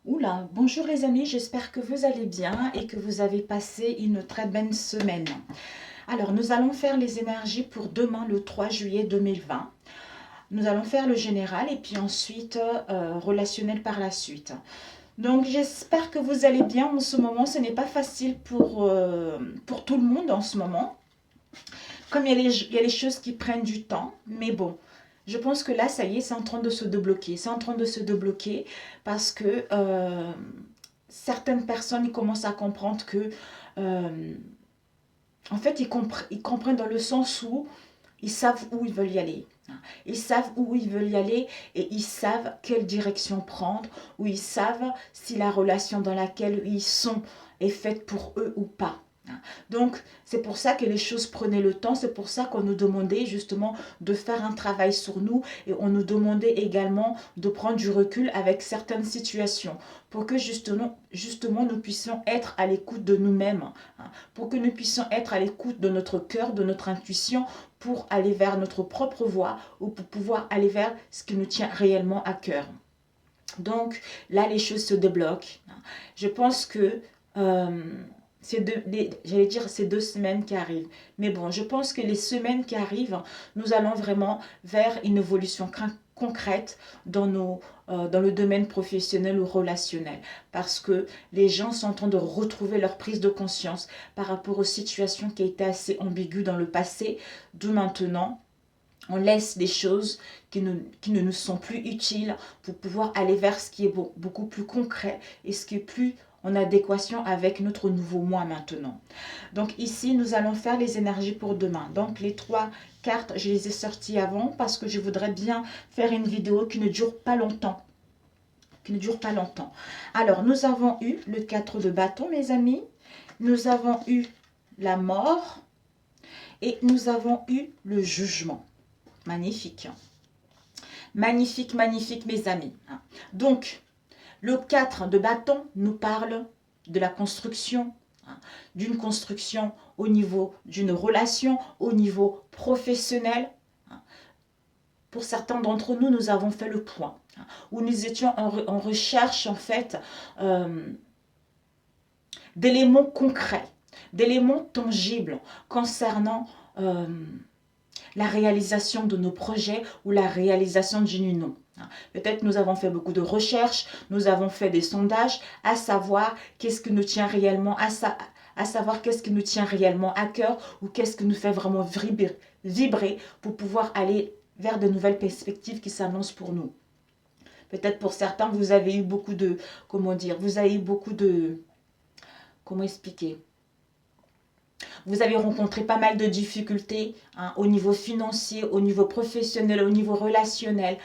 Oula, bonjour les amis, j'espère que vous allez bien et que vous avez passé une très bonne semaine. Alors, nous allons faire les énergies pour demain, le 3 juillet 2020. Nous allons faire le général et puis ensuite relationnel par la suite. Donc, j'espère que vous allez bien en ce moment. Ce n'est pas facile pour tout le monde en ce moment. Comme il y a les choses qui prennent du temps, mais bon, je pense que là, ça y est, c'est en train de se débloquer. C'est en train de se débloquer parce que certaines personnes ils commencent à comprendre que, euh, en fait, ils comprennent dans le sens où ils savent où ils veulent y aller. Ils savent où ils veulent y aller et ils savent quelle direction prendre, ou ils savent si la relation dans laquelle ils sont est faite pour eux ou pas. Donc, c'est pour ça que les choses prenaient le temps, c'est pour ça qu'on nous demandait justement de faire un travail sur nous et on nous demandait également de prendre du recul avec certaines situations pour que justement nous puissions être à l'écoute de nous-mêmes, pour que nous puissions être à l'écoute de notre cœur, de notre intuition, pour aller vers notre propre voie ou pour pouvoir aller vers ce qui nous tient réellement à cœur. Donc là, les choses se débloquent. Je pense que j'allais dire ces 2 semaines qui arrivent. Mais bon, je pense que les semaines qui arrivent, nous allons vraiment vers une évolution concrète dans le domaine professionnel ou relationnel. Parce que les gens sont en train de retrouver leur prise de conscience par rapport aux situations qui étaient assez ambiguës dans le passé, d'où maintenant on laisse des choses qui ne nous sont plus utiles pour pouvoir aller vers ce qui est beaucoup plus concret et ce qui est plus en adéquation avec notre nouveau moi maintenant. Donc ici, nous allons faire les énergies pour demain. Donc les 3 cartes, je les ai sorties avant parce que je voudrais bien faire une vidéo qui ne dure pas longtemps. Qui ne dure pas longtemps. Alors, nous avons eu le 4 de bâton, mes amis. Nous avons eu la mort et nous avons eu le jugement. Magnifique. Magnifique, magnifique, mes amis. Donc, le 4 de bâton nous parle de la construction, d'une construction au niveau d'une relation, au niveau professionnel. Pour certains d'entre nous, nous avons fait le point, où nous étions en recherche, en fait, d'éléments concrets, d'éléments tangibles concernant la réalisation de nos projets ou la réalisation d'une union. Peut-être nous avons fait beaucoup de recherches, nous avons fait des sondages à savoir qu'est-ce que nous tient réellement à savoir qu'est-ce qui nous tient réellement à cœur ou qu'est-ce qui nous fait vraiment vibrer pour pouvoir aller vers de nouvelles perspectives qui s'annoncent pour nous. Peut-être pour certains, vous avez eu beaucoup de, comment dire, vous avez eu beaucoup de, comment expliquer, vous avez rencontré pas mal de difficultés au niveau financier, au niveau professionnel, au niveau relationnel,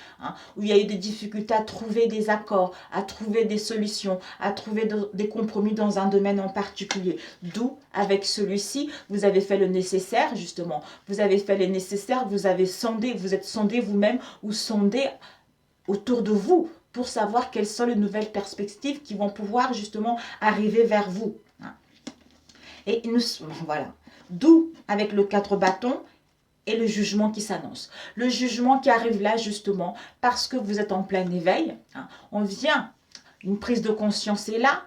où il y a eu des difficultés à trouver des accords, à trouver des solutions, à trouver des compromis dans un domaine en particulier. D'où, avec celui-ci, vous avez fait le nécessaire, justement. Vous avez fait le nécessaire, vous avez sondé, vous êtes sondé vous-même ou sondé autour de vous pour savoir quelles sont les nouvelles perspectives qui vont pouvoir justement arriver vers vous. Et nous, voilà. D'où, avec le 4 bâtons et le jugement qui s'annonce. Le jugement qui arrive là, justement, parce que vous êtes en plein éveil. On vient, une prise de conscience est là.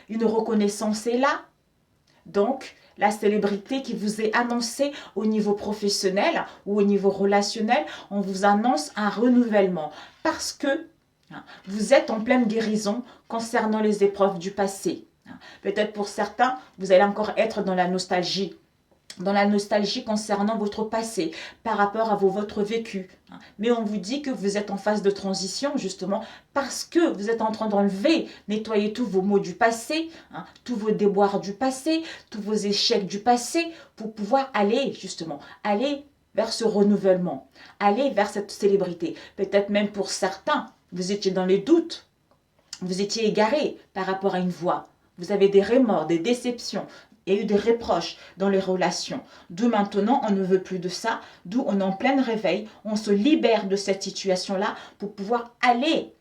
Une reconnaissance est là. Donc, la célébrité qui vous est annoncée au niveau professionnel ou au niveau relationnel, on vous annonce un renouvellement. Parce que vous êtes en pleine guérison concernant les épreuves du passé. Peut-être pour certains, vous allez encore être dans la nostalgie concernant votre passé, par rapport à votre vécu. Mais on vous dit que vous êtes en phase de transition, justement, parce que vous êtes en train d'enlever, nettoyer tous vos maux du passé, tous vos déboires du passé, tous vos échecs du passé, pour pouvoir aller, justement, aller vers ce renouvellement, aller vers cette célébrité. Peut-être même pour certains, vous étiez dans les doutes, vous étiez égaré par rapport à une voie. Vous avez des remords, des déceptions, il y a eu des reproches dans les relations. D'où maintenant, on ne veut plus de ça. D'où on est en plein réveil. On se libère de cette situation-là pour pouvoir aller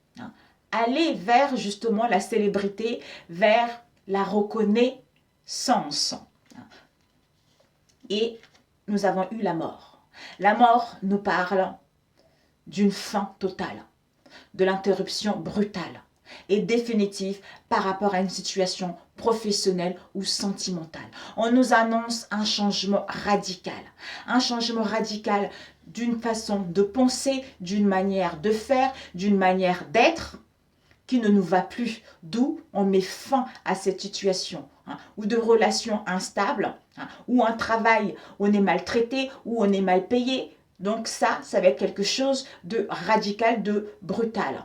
vers justement la célébrité, vers la reconnaissance. Et nous avons eu la mort. La mort nous parle d'une fin totale, de l'interruption brutale, et définitive par rapport à une situation professionnelle ou sentimentale. On nous annonce un changement radical d'une façon de penser, d'une manière de faire, d'une manière d'être qui ne nous va plus, d'où on met fin à cette situation, ou de relations instables, ou un travail où on est maltraité, où on est mal payé. Donc ça va être quelque chose de radical, de brutal.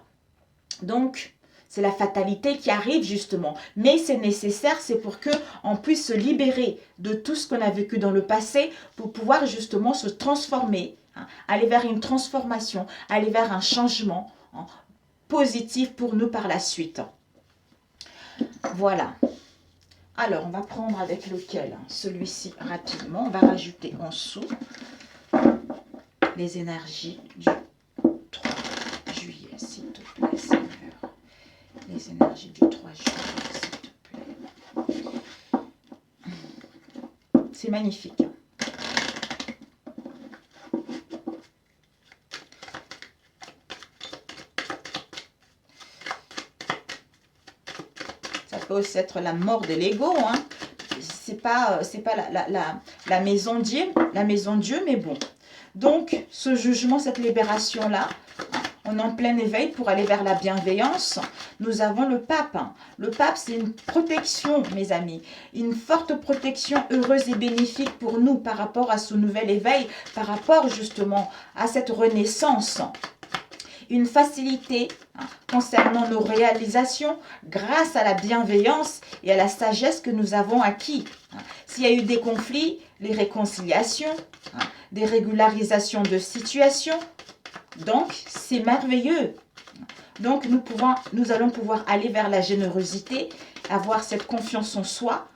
Donc, c'est la fatalité qui arrive justement. Mais c'est nécessaire, c'est pour qu'on puisse se libérer de tout ce qu'on a vécu dans le passé pour pouvoir justement se transformer, aller vers une transformation, aller vers un changement positif pour nous par la suite. Voilà. Alors, on va prendre avec lequel? Celui-ci rapidement. On va rajouter en dessous les énergies du 3 juillet, s'il te plaît, Seigneur. Les énergies du 3 juillet, s'il te plaît. C'est magnifique. Ça peut aussi être la mort de l'ego, hein. C'est pas la maison Dieu, mais bon. Donc, ce jugement, cette libération-là, on est en plein éveil pour aller vers la bienveillance. Nous avons le pape. Le pape, c'est une protection, mes amis. Une forte protection heureuse et bénéfique pour nous par rapport à ce nouvel éveil, par rapport justement à cette renaissance. Une facilité concernant nos réalisations grâce à la bienveillance et à la sagesse que nous avons acquis. S'il y a eu des conflits, les réconciliations, des régularisations de situations, donc c'est merveilleux. Donc nous allons pouvoir aller vers la générosité, avoir cette confiance en soi,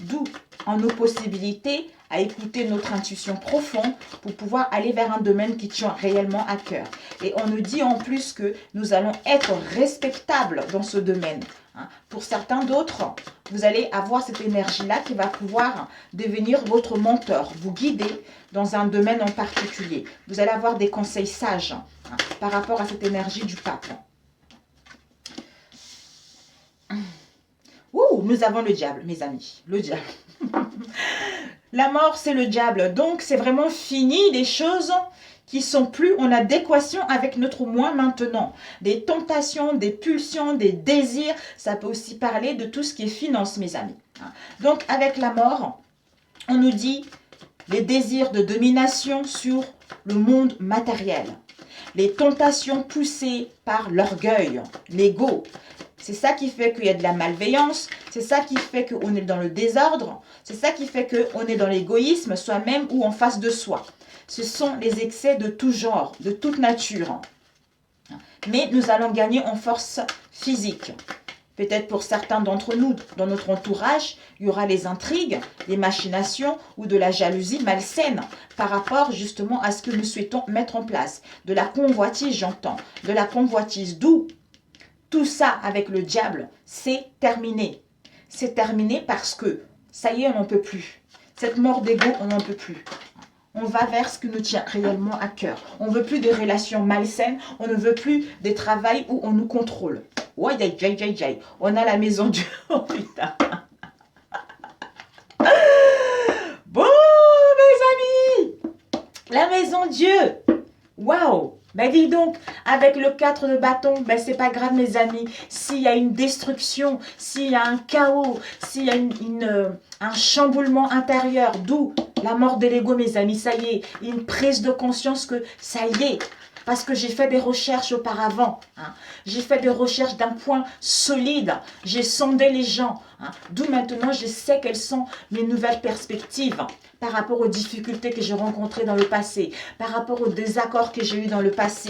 d'où en nos possibilités à écouter notre intuition profonde pour pouvoir aller vers un domaine qui tient réellement à cœur. Et on nous dit en plus que nous allons être respectables dans ce domaine. Pour certains d'autres, vous allez avoir cette énergie-là qui va pouvoir devenir votre mentor, vous guider dans un domaine en particulier. Vous allez avoir des conseils sages par rapport à cette énergie du pape. Ouh, nous avons le diable, mes amis, le diable. La mort, c'est le diable. Donc, c'est vraiment fini des choses qui sont plus en adéquation avec notre moi maintenant. Des tentations, des pulsions, des désirs. Ça peut aussi parler de tout ce qui est finance, mes amis. Donc, avec la mort, on nous dit les désirs de domination sur le monde matériel. Les tentations poussées par l'orgueil, l'ego. C'est ça qui fait qu'il y a de la malveillance, c'est ça qui fait qu'on est dans le désordre, c'est ça qui fait qu'on est dans l'égoïsme, soi-même ou en face de soi. Ce sont les excès de tout genre, de toute nature. Mais nous allons gagner en force physique. Peut-être pour certains d'entre nous, dans notre entourage, il y aura les intrigues, les machinations ou de la jalousie malsaine par rapport justement à ce que nous souhaitons mettre en place. De la convoitise, j'entends, de la convoitise, d'où tout ça avec le diable, c'est terminé. C'est terminé parce que, ça y est, on n'en peut plus. Cette mort d'ego, on n'en peut plus. On va vers ce qui nous tient réellement à cœur. On ne veut plus des relations malsaines. On ne veut plus des travails où on nous contrôle. Ouais, on a la maison Dieu. Oh putain. Bon, mes amis, la maison Dieu. Waouh. Ben dis donc, avec le 4 de bâton, ben c'est pas grave mes amis. S'il y a une destruction, s'il y a un chaos, s'il y a un chamboulement intérieur, d'où la mort de l'ego mes amis, ça y est, une prise de conscience que ça y est. Parce que j'ai fait des recherches auparavant. J'ai fait des recherches d'un point solide. J'ai sondé les gens. D'où maintenant je sais quelles sont mes nouvelles perspectives par rapport aux difficultés que j'ai rencontrées dans le passé, par rapport aux désaccords que j'ai eus dans le passé.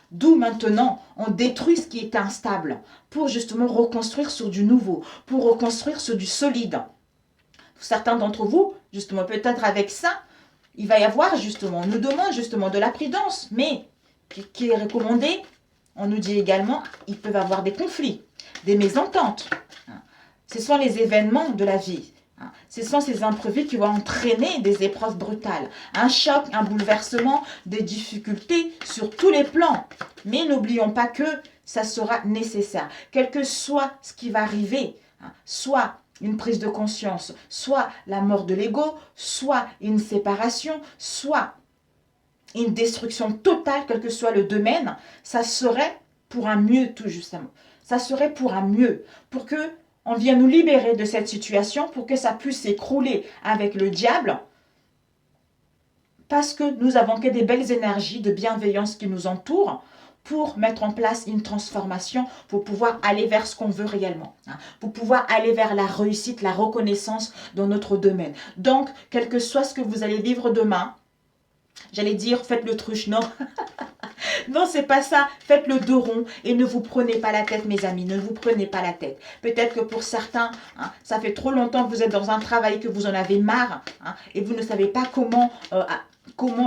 D'où maintenant on détruit ce qui est instable pour justement reconstruire sur du nouveau, pour reconstruire sur du solide. Certains d'entre vous, justement peut-être avec ça, il va y avoir justement, on nous demande justement de la prudence, mais qui est recommandé, on nous dit également, ils peuvent avoir des conflits, des mésententes. Ce sont les événements de la vie. Ce sont ces imprévus qui vont entraîner des épreuves brutales. Un choc, un bouleversement, des difficultés sur tous les plans. Mais n'oublions pas que ça sera nécessaire. Quel que soit ce qui va arriver, soit une prise de conscience, soit la mort de l'ego, soit une séparation, soit une destruction totale, quel que soit le domaine, ça serait pour un mieux tout justement. Ça serait pour un mieux, pour que on vienne nous libérer de cette situation, pour que ça puisse s'écrouler avec le diable, parce que nous avons que des belles énergies de bienveillance qui nous entourent, pour mettre en place une transformation, pour pouvoir aller vers ce qu'on veut réellement, pour pouvoir aller vers la réussite, la reconnaissance dans notre domaine. Donc, quel que soit ce que vous allez vivre demain, j'allais dire, faites le truche, non. Non, c'est pas ça. Faites le dos rond et ne vous prenez pas la tête, mes amis. Ne vous prenez pas la tête. Peut-être que pour certains, ça fait trop longtemps que vous êtes dans un travail que vous en avez marre et vous ne savez pas comment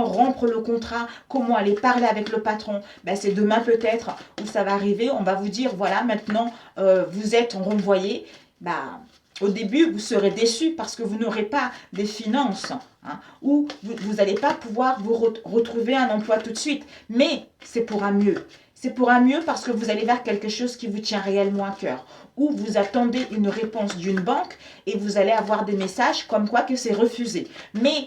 rompre le contrat, comment aller parler avec le patron. Ben, c'est demain peut-être où ça va arriver. On va vous dire, voilà, maintenant, vous êtes renvoyé. Ben, au début, vous serez déçus parce que vous n'aurez pas des finances ou vous n'allez pas pouvoir vous retrouver un emploi tout de suite. Mais c'est pour un mieux. C'est pour un mieux parce que vous allez vers quelque chose qui vous tient réellement à cœur. Ou vous attendez une réponse d'une banque et vous allez avoir des messages comme quoi que c'est refusé. Mais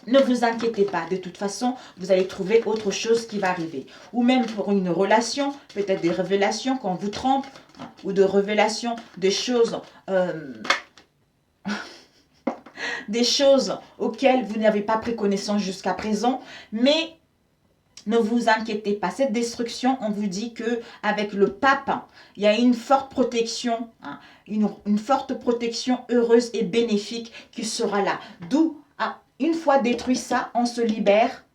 ne vous inquiétez pas, de toute façon, vous allez trouver autre chose qui va arriver. Ou même pour une relation, peut-être des révélations qu'on vous trompe, ou de révélations des choses, des choses auxquelles vous n'avez pas pris connaissance jusqu'à présent. Mais ne vous inquiétez pas, cette destruction, on vous dit que avec le pape, il y a une forte protection, une forte protection heureuse et bénéfique qui sera là. D'où une fois détruit ça, on se libère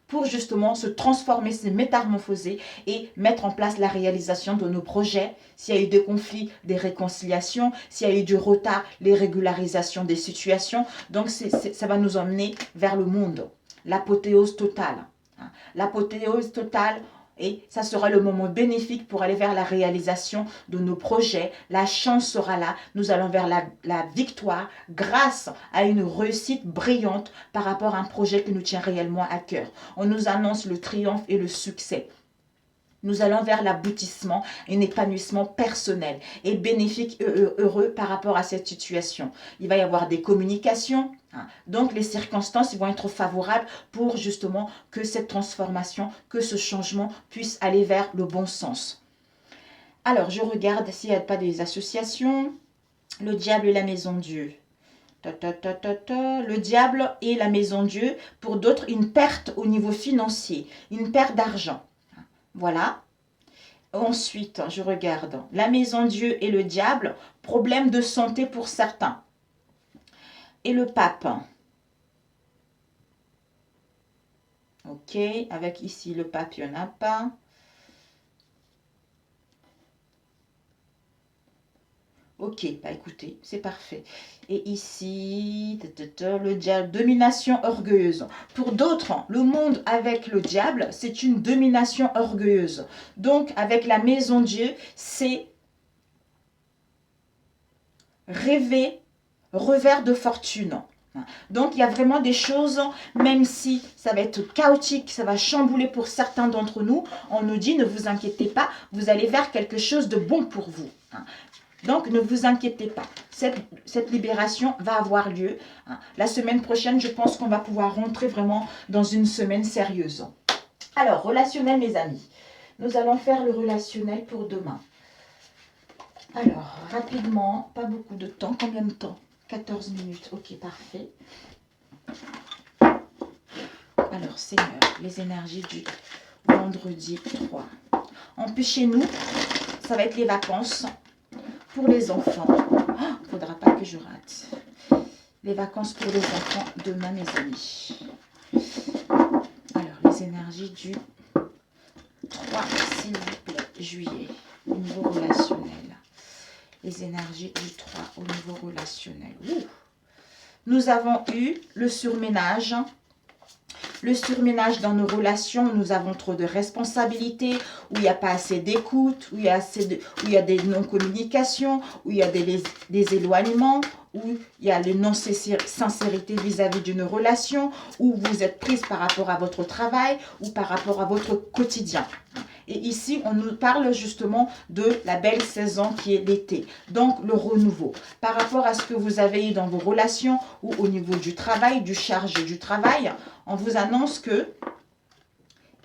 pour justement se transformer, se métamorphoser et mettre en place la réalisation de nos projets. S'il y a eu des conflits, des réconciliations, s'il y a eu du retard, les régularisations des situations. Donc ça va nous emmener vers le monde, l'apothéose totale. L'apothéose totale. Et ça sera le moment bénéfique pour aller vers la réalisation de nos projets. La chance sera là. Nous allons vers la victoire grâce à une réussite brillante par rapport à un projet qui nous tient réellement à cœur. On nous annonce le triomphe et le succès. Nous allons vers l'aboutissement, un épanouissement personnel et bénéfique et heureux par rapport à cette situation. Il va y avoir des communications, donc les circonstances vont être favorables pour justement que cette transformation, que ce changement puisse aller vers le bon sens. Alors, je regarde s'il n'y a pas des associations. Le diable et la maison Dieu. Le diable et la maison Dieu, pour d'autres, une perte au niveau financier, une perte d'argent. Voilà. Ensuite, je regarde la maison Dieu et le diable, problème de santé pour certains. Et le pape. Ok, avec ici le pape, il n'y en a pas. Ok, bah écoutez, c'est parfait. Et ici, le diable, domination orgueilleuse. Pour d'autres, le monde avec le diable, c'est une domination orgueilleuse. Donc, avec la maison Dieu, c'est rêver, revers de fortune. Donc, il y a vraiment des choses, même si ça va être chaotique, ça va chambouler pour certains d'entre nous, on nous dit, ne vous inquiétez pas, vous allez vers quelque chose de bon pour vous. Donc, ne vous inquiétez pas. Cette libération va avoir lieu. La semaine prochaine, je pense qu'on va pouvoir rentrer vraiment dans une semaine sérieuse. Alors, relationnel, mes amis. Nous allons faire le relationnel pour demain. Alors, rapidement, pas beaucoup de temps. Combien de temps? 14 minutes. Ok, parfait. Alors, Seigneur, les énergies du vendredi 3. En plus, chez nous, ça va être les vacances. Pour les enfants, il ne faudra pas que je rate. Les vacances pour les enfants demain, mes amis. Alors, les énergies du 3, s'il vous plaît, juillet, au niveau relationnel. Les énergies du 3 au niveau relationnel. Nous avons eu le surménage. Le surménage dans nos relations, nous avons trop de responsabilités, où il n'y a pas assez d'écoute, où il y a des non-communications, où il y a des éloignements, où il y a les non-sincérité vis-à-vis d'une relation, où vous êtes prise par rapport à votre travail ou par rapport à votre quotidien. Et ici, on nous parle justement de la belle saison qui est l'été. Donc, le renouveau. Par rapport à ce que vous avez eu dans vos relations ou au niveau du travail, du chargé du travail, on vous annonce que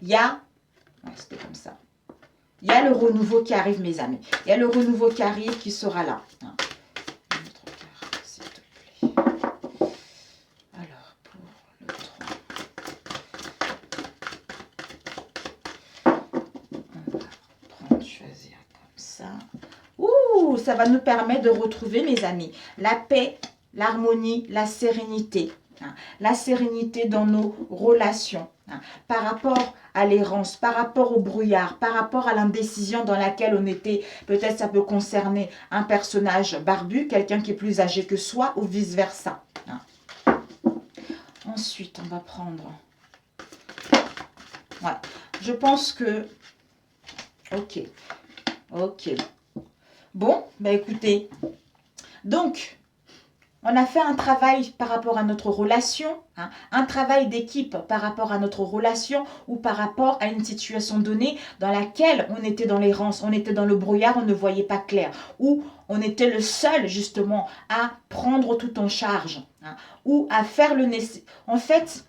il y a... Ouais, c'était comme ça. Il y a le renouveau qui arrive, mes amis. Il y a le renouveau qui arrive, qui sera là. S'il te plaît. Alors, pour le 3, on va prendre, choisir comme ça. Ouh, ça va nous permettre de retrouver, mes amis, la paix, l'harmonie, la sérénité. La sérénité dans nos relations. Par rapport à l'errance, par rapport au brouillard, par rapport à l'indécision dans laquelle on était. Peut-être ça peut concerner un personnage barbu, quelqu'un qui est plus âgé que soi ou vice-versa. Ensuite, on va prendre... Ouais, je pense que... Ok. Bon, bah écoutez. Donc... On a fait un travail par rapport à notre relation, un travail d'équipe par rapport à notre relation ou par rapport à une situation donnée dans laquelle on était dans l'errance, on était dans le brouillard, on ne voyait pas clair, ou on était le seul justement à prendre tout en charge, ou à faire le nécessaire. En fait,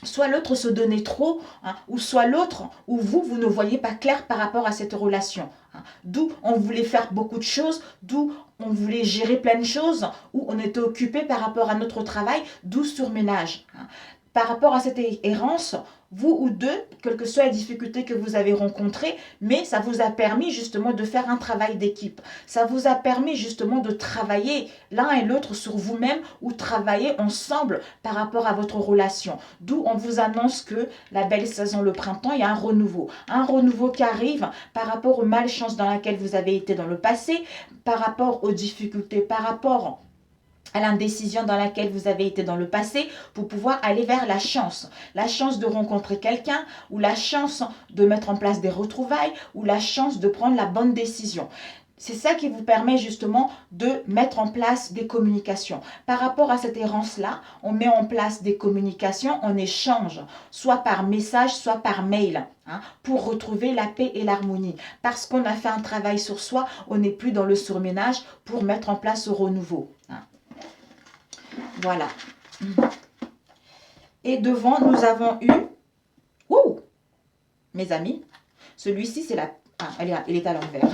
soit l'autre se donnait trop, ou soit l'autre, ou vous ne voyez pas clair par rapport à cette relation. D'où on voulait faire beaucoup de choses, d'où on voulait gérer plein de choses, où on était occupé par rapport à notre travail, d'où surménage. Par rapport à cette errance, vous ou deux, quelles que soient les difficultés que vous avez rencontrées, mais ça vous a permis justement de faire un travail d'équipe. Ça vous a permis justement de travailler l'un et l'autre sur vous-même ou travailler ensemble par rapport à votre relation. D'où on vous annonce que la belle saison, le printemps, il y a un renouveau. Un renouveau qui arrive par rapport aux malchances dans lesquelles vous avez été dans le passé, par rapport aux difficultés, par rapport à l'indécision dans laquelle vous avez été dans le passé pour pouvoir aller vers la chance de rencontrer quelqu'un ou la chance de mettre en place des retrouvailles ou la chance de prendre la bonne décision. C'est ça qui vous permet justement de mettre en place des communications. Par rapport à cette errance-là, on met en place des communications, on échange, soit par message, soit par mail, pour retrouver la paix et l'harmonie. Parce qu'on a fait un travail sur soi, on n'est plus dans le surménage pour mettre en place ce renouveau. Voilà. Et devant, nous avons eu... Ouh, mes amis, celui-ci, c'est la... Ah, il est à l'envers.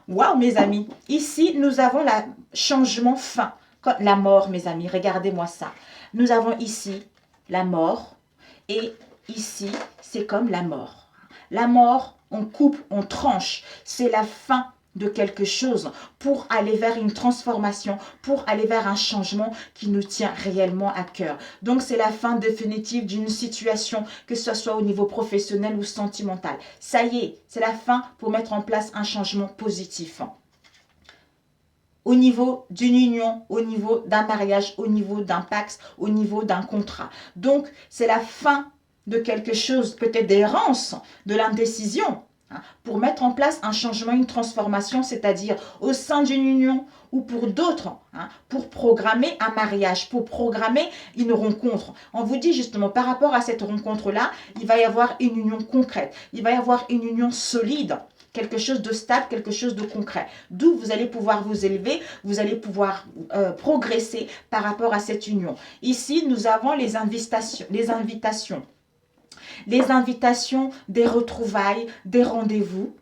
Waouh, mes amis. Ici, nous avons le changement fin. La mort, mes amis. Regardez-moi ça. Nous avons ici la mort. Et ici, c'est comme la mort. La mort, on coupe, on tranche. C'est la fin de quelque chose pour aller vers une transformation, pour aller vers un changement qui nous tient réellement à cœur. Donc, c'est la fin définitive d'une situation, que ce soit au niveau professionnel ou sentimental. Ça y est, c'est la fin pour mettre en place un changement positif. Au niveau d'une union, au niveau d'un mariage, au niveau d'un pax, au niveau d'un contrat. Donc, c'est la fin de quelque chose, peut-être d'errance, de l'indécision, pour mettre en place un changement, une transformation, c'est-à-dire au sein d'une union ou pour d'autres, pour programmer un mariage, pour programmer une rencontre. On vous dit justement, par rapport à cette rencontre-là, il va y avoir une union concrète, il va y avoir une union solide, quelque chose de stable, quelque chose de concret. D'où vous allez pouvoir vous élever, vous allez pouvoir progresser par rapport à cette union. Ici, nous avons les invitations. Les invitations des retrouvailles, des rendez-vous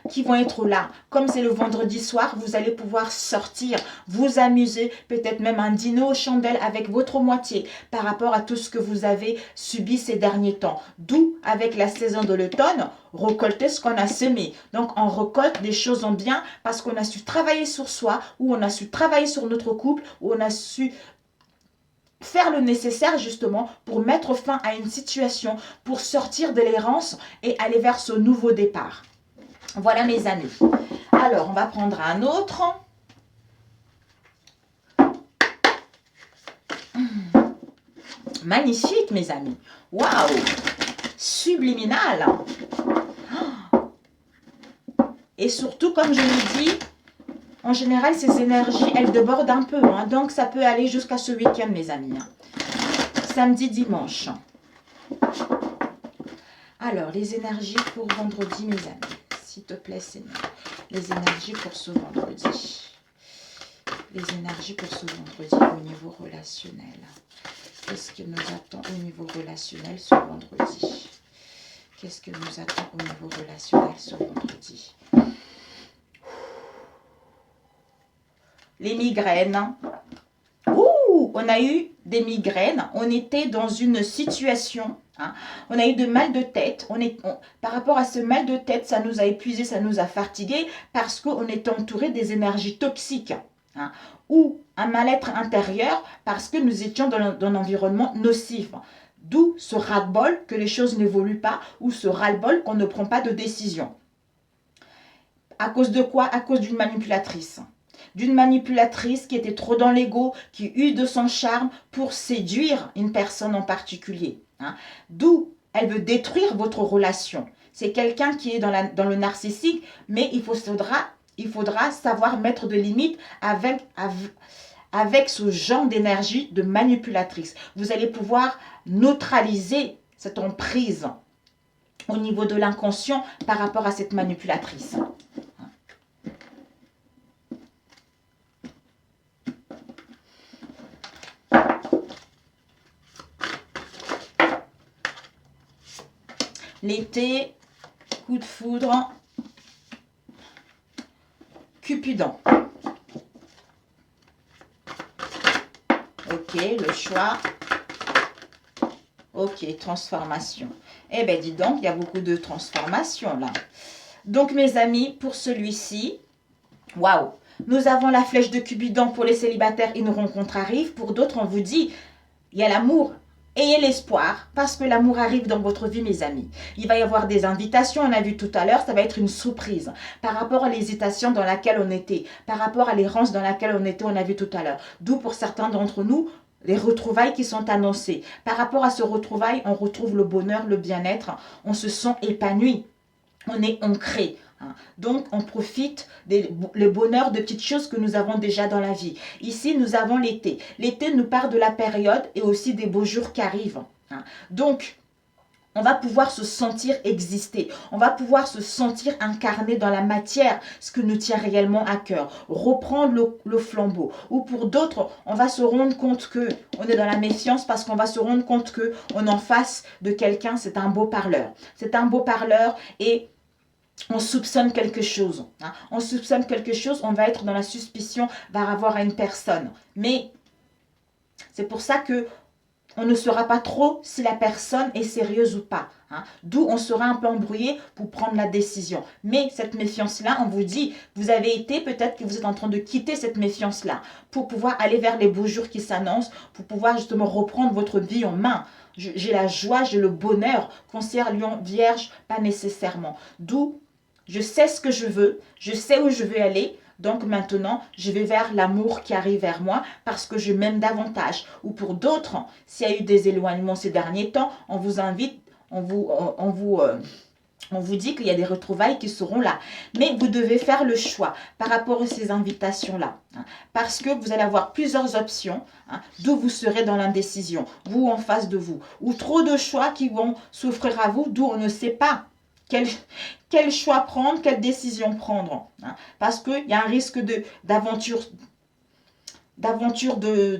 qui vont être là. Comme c'est le vendredi soir, vous allez pouvoir sortir, vous amuser, peut-être même un dîner aux chandelles avec votre moitié par rapport à tout ce que vous avez subi ces derniers temps. D'où, avec la saison de l'automne, récolter ce qu'on a semé. Donc, on récolte des choses en bien parce qu'on a su travailler sur soi, ou on a su travailler sur notre couple, ou on a su faire le nécessaire justement pour mettre fin à une situation, pour sortir de l'errance et aller vers ce nouveau départ. Voilà mes amis. Alors, on va prendre un autre. Magnifique mes amis. Waouh! Subliminal. Et surtout, comme je l'ai dit, en général, ces énergies, elles débordent un peu. Donc, ça peut aller jusqu'à ce week-end, mes amis. Samedi, dimanche. Alors, les énergies pour vendredi, mes amis. S'il te plaît, Seigneur. Les énergies pour ce vendredi. Les énergies pour ce vendredi au niveau relationnel. Qu'est-ce qui nous attend au niveau relationnel ce vendredi? Qu'est-ce qui nous attend au niveau relationnel ce vendredi? Les migraines. Ouh, on a eu des migraines. On était dans une situation. Hein, on a eu de mal de tête. Par rapport à ce mal de tête, ça nous a épuisé, ça nous a fatigué parce qu'on est entouré des énergies toxiques. Hein, ou un mal-être intérieur parce que nous étions dans un environnement nocif. D'où ce ras-le-bol que les choses n'évoluent pas ou ce ras-le-bol qu'on ne prend pas de décision. À cause de quoi? À cause d'une manipulatrice. D'une manipulatrice qui était trop dans l'ego, qui eut de son charme pour séduire une personne en particulier. Hein. D'où elle veut détruire votre relation. C'est quelqu'un qui est dans le narcissique, mais il faudra savoir mettre des limites avec ce genre d'énergie de manipulatrice. Vous allez pouvoir neutraliser cette emprise au niveau de l'inconscient par rapport à cette manipulatrice. L'été, coup de foudre, Cupidon. Ok, le choix. Ok, transformation. Eh bien, dis donc, il y a beaucoup de transformations là. Donc, mes amis, pour celui-ci, waouh, nous avons la flèche de Cupidon pour les célibataires, une rencontre arrive. Pour d'autres, on vous dit, il y a l'amour. Ayez l'espoir, parce que l'amour arrive dans votre vie, mes amis. Il va y avoir des invitations, on a vu tout à l'heure, ça va être une surprise. Par rapport à l'hésitation dans laquelle on était, par rapport à l'errance dans laquelle on était, on a vu tout à l'heure. D'où pour certains d'entre nous, les retrouvailles qui sont annoncées. Par rapport à ce retrouvailles, on retrouve le bonheur, le bien-être, on se sent épanoui, on est ancré. Donc, on profite le bonheur de petites choses que nous avons déjà dans la vie. Ici, nous avons l'été. L'été nous part de la période et aussi des beaux jours qui arrivent. Donc, on va pouvoir se sentir exister. On va pouvoir se sentir incarné dans la matière, ce que nous tient réellement à cœur. Reprendre le flambeau. Ou pour d'autres, on va se rendre compte que on est dans la méfiance parce qu'on va se rendre compte que on est en face de quelqu'un, c'est un beau parleur. C'est un beau parleur et on soupçonne quelque chose. On soupçonne quelque chose, on va être dans la suspicion par rapport à une personne. Mais c'est pour ça que on ne saura pas trop si la personne est sérieuse ou pas. D'où on sera un peu embrouillé pour prendre la décision. Mais cette méfiance-là, on vous dit, vous avez été, peut-être que vous êtes en train de quitter cette méfiance-là pour pouvoir aller vers les beaux jours qui s'annoncent, pour pouvoir justement reprendre votre vie en main. J'ai la joie, j'ai le bonheur. Cancer, Lion, Vierge, pas nécessairement. D'où je sais ce que je veux, je sais où je veux aller. Donc maintenant, je vais vers l'amour qui arrive vers moi parce que je m'aime davantage. Ou pour d'autres, s'il y a eu des éloignements ces derniers temps, on vous invite, on vous dit qu'il y a des retrouvailles qui seront là. Mais vous devez faire le choix par rapport à ces invitations-là. Parce que vous allez avoir plusieurs options, d'où vous serez dans l'indécision, vous en face de vous. Ou trop de choix qui vont s'offrir à vous, d'où on ne sait pas quel choix prendre, quelle décision prendre. Parce qu'il y a un risque d'aventure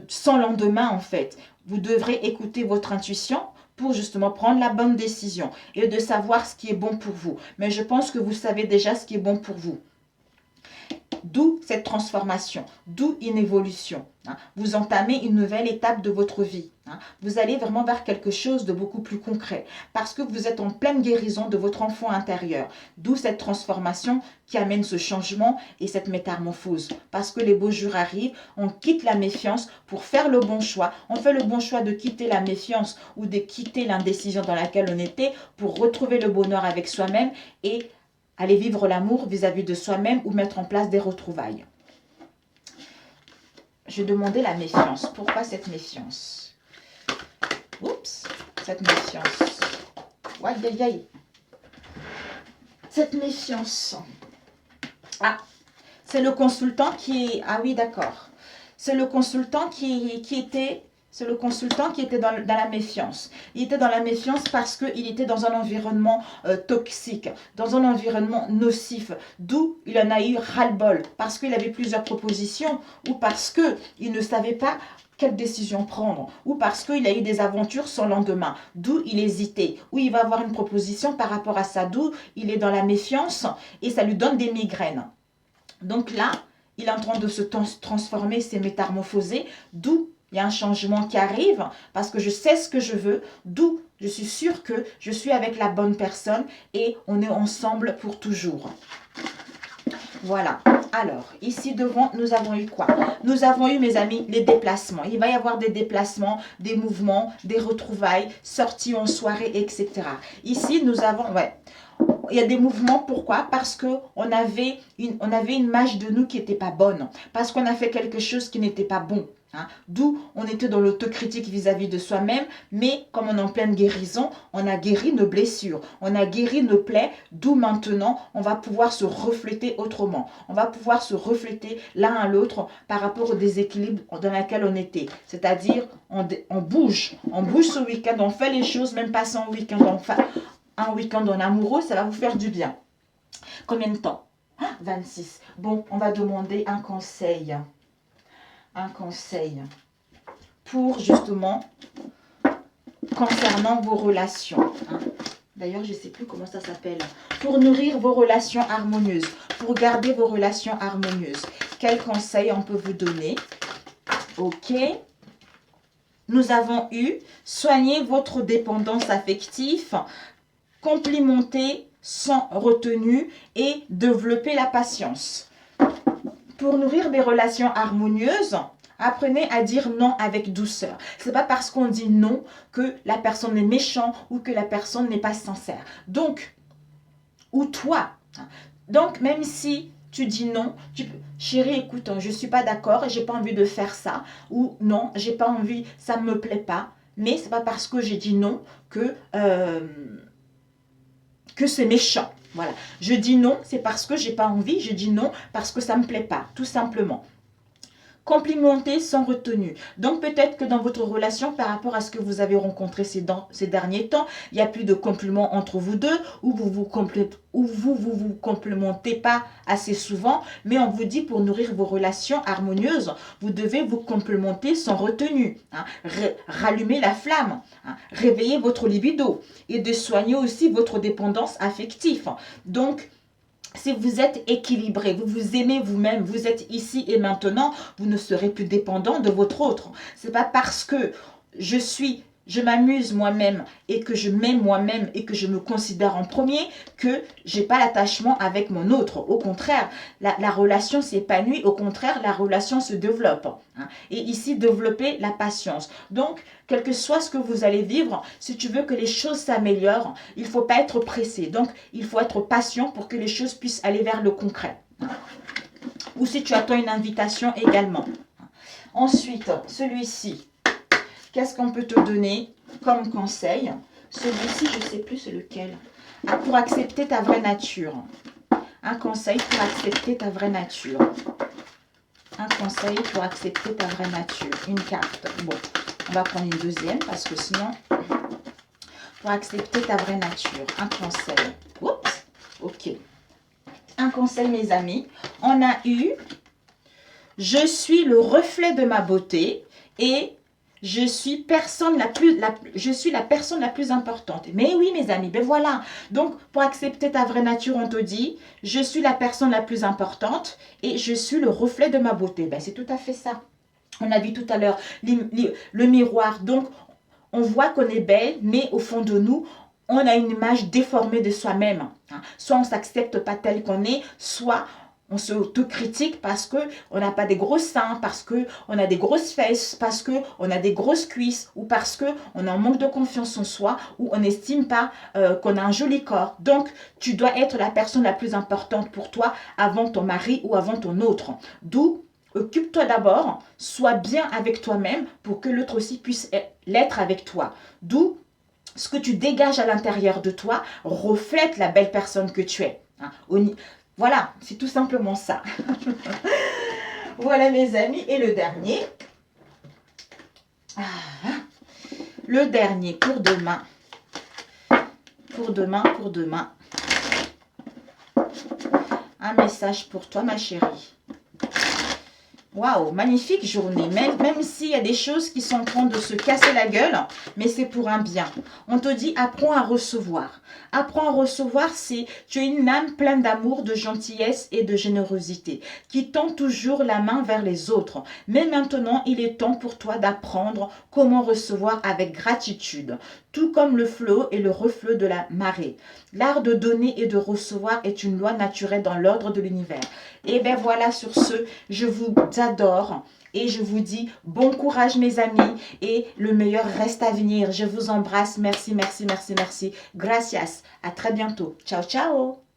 sans lendemain en fait. Vous devrez écouter votre intuition pour justement prendre la bonne décision et de savoir ce qui est bon pour vous. Mais je pense que vous savez déjà ce qui est bon pour vous. D'où cette transformation, d'où une évolution. Vous entamez une nouvelle étape de votre vie. Vous allez vraiment vers quelque chose de beaucoup plus concret parce que vous êtes en pleine guérison de votre enfant intérieur. D'où cette transformation qui amène ce changement et cette métamorphose. Parce que les beaux jours arrivent, on quitte la méfiance pour faire le bon choix. On fait le bon choix de quitter la méfiance ou de quitter l'indécision dans laquelle on était pour retrouver le bonheur avec soi-même et aller vivre l'amour vis-à-vis de soi-même ou mettre en place des retrouvailles. Je demandais la méfiance. Pourquoi cette méfiance? Oups, cette méfiance. Aïe, aïe, aïe. Cette méfiance. Ah, c'est le consultant qui est... Ah oui, d'accord. C'est le consultant qui était C'est le consultant qui était dans la méfiance. Il était dans la méfiance parce qu'il était dans un environnement toxique, dans un environnement nocif, d'où il en a eu ras-le-bol, parce qu'il avait plusieurs propositions ou parce qu'il ne savait pas quelle décision prendre, ou parce qu'il a eu des aventures sans lendemain, d'où il hésitait, ou il va avoir une proposition par rapport à ça, d'où il est dans la méfiance et ça lui donne des migraines. Donc là, il est en train de se transformer, se métamorphoser, d'où il y a un changement qui arrive parce que je sais ce que je veux, d'où je suis sûre que je suis avec la bonne personne et on est ensemble pour toujours. Voilà. Alors, ici devant, nous avons eu quoi? Nous avons eu, mes amis, les déplacements. Il va y avoir des déplacements, des mouvements, des retrouvailles, sorties en soirée, etc. Ici, nous avons... Ouais. Il y a des mouvements, pourquoi? Parce qu'on avait une image de nous qui n'était pas bonne. Parce qu'on a fait quelque chose qui n'était pas bon. Hein. D'où on était dans l'autocritique vis-à-vis de soi-même. Mais comme on est en pleine guérison, on a guéri nos blessures. On a guéri nos plaies. D'où maintenant, on va pouvoir se refléter autrement. On va pouvoir se refléter l'un à l'autre par rapport au déséquilibre dans lequel on était. C'est-à-dire, on bouge. On bouge ce week-end. On fait les choses, même pas sans week-end. Un week-end en amoureux, ça va vous faire du bien. Combien de temps? 26. Bon, on va demander un conseil. Un conseil pour justement concernant vos relations. Hein. D'ailleurs, je ne sais plus comment ça s'appelle. Pour nourrir vos relations harmonieuses. Pour garder vos relations harmonieuses. Quel conseil on peut vous donner? Ok. Nous avons eu soigner votre dépendance affective, complimenter sans retenue et développer la patience. Pour nourrir des relations harmonieuses, apprenez à dire non avec douceur. Ce n'est pas parce qu'on dit non que la personne est méchante ou que la personne n'est pas sincère. Donc, ou toi. Donc, même si tu dis non, tu peux, chérie, écoute, je ne suis pas d'accord, je n'ai pas envie de faire ça. Ou non, j'ai pas envie, ça ne me plaît pas. Mais ce n'est pas parce que j'ai dit non que c'est méchant. Voilà. Je dis non, c'est parce que j'ai pas envie. Je dis non parce que ça me plaît pas, tout simplement. Complimenter sans retenue. Donc peut-être que dans votre relation, par rapport à ce que vous avez rencontré ces derniers temps, il n'y a plus de compliments entre vous deux, ou vous complimentez pas assez souvent, mais on vous dit pour nourrir vos relations harmonieuses, vous devez vous complimenter sans retenue, hein, rallumer la flamme, hein, réveiller votre libido et de soigner aussi votre dépendance affective. Donc, si vous êtes équilibré, vous vous aimez vous-même, vous êtes ici et maintenant, vous ne serez plus dépendant de votre autre. Ce n'est pas parce que je m'amuse moi-même et que je m'aime moi-même et que je me considère en premier que je n'ai pas l'attachement avec mon autre. Au contraire, la relation s'épanouit, au contraire, la relation se développe. Hein. Et ici, développer la patience. Donc, quel que soit ce que vous allez vivre, si tu veux que les choses s'améliorent, il ne faut pas être pressé. Donc, il faut être patient pour que les choses puissent aller vers le concret. Hein. Ou si tu attends une invitation également. Ensuite, celui-ci. Qu'est-ce qu'on peut te donner comme conseil? Celui-ci, je ne sais plus c'est lequel. Pour accepter ta vraie nature. Un conseil pour accepter ta vraie nature. Un conseil pour accepter ta vraie nature. Une carte. Bon, on va prendre une deuxième parce que sinon... Pour accepter ta vraie nature. Un conseil. Oups, ok. Un conseil, mes amis. On a eu... Je suis le reflet de ma beauté et... Je suis la personne la plus importante. Mais oui, mes amis, ben voilà. Donc, pour accepter ta vraie nature, on te dit, je suis la personne la plus importante et je suis le reflet de ma beauté. Ben, c'est tout à fait ça. On a vu tout à l'heure le miroir. Donc, on voit qu'on est belle, mais au fond de nous, on a une image déformée de soi-même. Soit on ne s'accepte pas tel qu'on est, soit... On s'autocritique parce qu'on n'a pas des gros seins, parce qu'on a des grosses fesses, parce qu'on a des grosses cuisses, ou parce qu'on a un manque de confiance en soi, ou on n'estime pas qu'on a un joli corps. Donc, tu dois être la personne la plus importante pour toi avant ton mari ou avant ton autre. D'où, occupe-toi d'abord, sois bien avec toi-même pour que l'autre aussi puisse l'être avec toi. D'où, ce que tu dégages à l'intérieur de toi reflète la belle personne que tu es. Voilà, c'est tout simplement ça. Voilà mes amis. Et le dernier. Le dernier pour demain. Pour demain, pour demain. Un message pour toi, ma chérie. Waouh, magnifique journée. Même s'il y a des choses qui sont en train de se casser la gueule, mais c'est pour un bien. On te dit, apprends à recevoir. Apprends à recevoir, c'est tu es une âme pleine d'amour, de gentillesse et de générosité, qui tend toujours la main vers les autres. Mais maintenant, il est temps pour toi d'apprendre comment recevoir avec gratitude, tout comme le flot et le reflot de la marée. L'art de donner et de recevoir est une loi naturelle dans l'ordre de l'univers. Et bien voilà, sur ce, je vous adore et je vous dis bon courage mes amis et le meilleur reste à venir. Je vous embrasse. Merci, merci, merci, merci. Gracias. À très bientôt. Ciao, ciao.